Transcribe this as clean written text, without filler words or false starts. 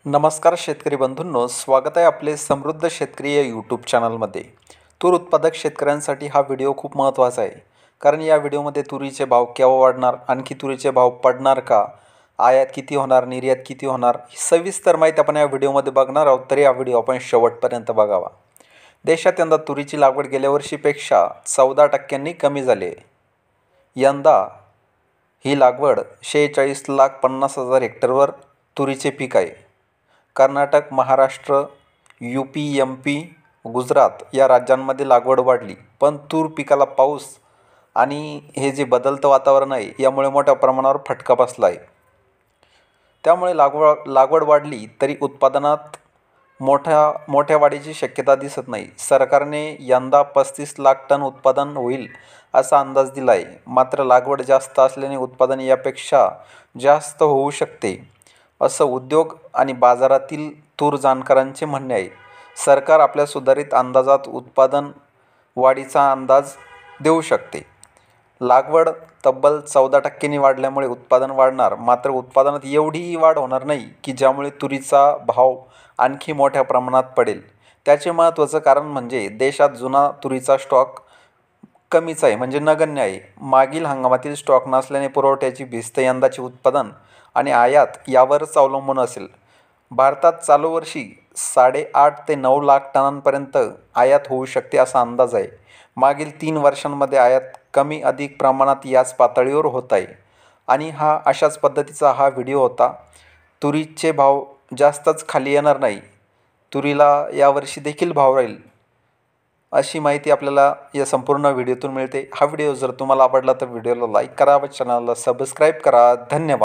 नमस्कार शेतकरी बंधूंनो, स्वागत आहे आपले समृद्ध शेतकरी या यूट्यूब चॅनलमध्ये. तूर उत्पादक शेतकऱ्यांसाठी हा व्हिडिओ खूप महत्त्वाचा आहे. कारण या व्हिडिओमध्ये तुरीचे भाव केव्हा वाढणार, आणखी तुरीचे भाव पडणार का, आयात किती होणार, निर्यात किती होणार, सविस्तर माहिती आपण या व्हिडिओमध्ये बघणार आहोत. तरी हा व्हिडिओ आपण शेवटपर्यंत बघावा. देशात यंदा तुरीची लागवड गेल्या वर्षीपेक्षा 14% कमी झाली आहे. यंदा ही लागवड 46,50,000 हेक्टरवर तुरीचे पीक आहे. कर्नाटक, महाराष्ट्र, UP, MP, गुजरात या राज्यांमध्ये लागवड वाढली, पण तूर पिकाला पाऊस आणि हे जे बदलतं वातावरण आहे यामुळे मोठ्या प्रमाणावर फटका बसला आहे. त्यामुळे लागवड वाढली तरी उत्पादनात मोठ्या वाढीची शक्यता दिसत नाही. सरकारने यंदा 35 लाख टन उत्पादन होईल असा अंदाज दिला आहे. मात्र लागवड जास्त असल्याने उत्पादन यापेक्षा जास्त होऊ शकते, असं उद्योग आणि बाजारातील तूर जाणकारांचे म्हणणे आहे. सरकार आपल्या सुधारित अंदाजात उत्पादन वाढीचा अंदाज देऊ शकते. लागवड तब्बल 14% वाढल्यामुळे उत्पादन वाढणार, मात्र उत्पादनात एवढीही वाढ होणार नाही की ज्यामुळे तुरीचा भाव आणखी मोठ्या प्रमाणात पडेल. त्याचे महत्त्वाचं कारण म्हणजे देशात जुना तुरीचा स्टॉक कमीच आहे, म्हणजे नगण्य आहे. मागील हंगामातील स्टॉक नसल्याने पुरवठ्याची भिस्त यंदाचे उत्पादन आणि आयात यावरच अवलंबून असेल. भारतात चालू वर्षी 8.5 ते 9 लाख टनांपर्यंत आयात होऊ शकते असा अंदाज आहे. मागील 3 वर्षांमध्ये आयात कमी अधिक प्रमाणात याच पातळीवर होत आहे. आणि अशाच पद्धतीचा हा व्हिडिओ होता. तुरीचे भाव जास्तच खाली येणार नाही, तुरीला यावर्षी देखील भाव राहील, अशी माहिती आपल्याला या संपूर्ण व्हिडिओतून मिळते. हा व्हिडिओ जर तुम्हाला आवडला तर व्हिडिओला लाईक करा व चॅनलला सबस्क्राईब करा. धन्यवाद.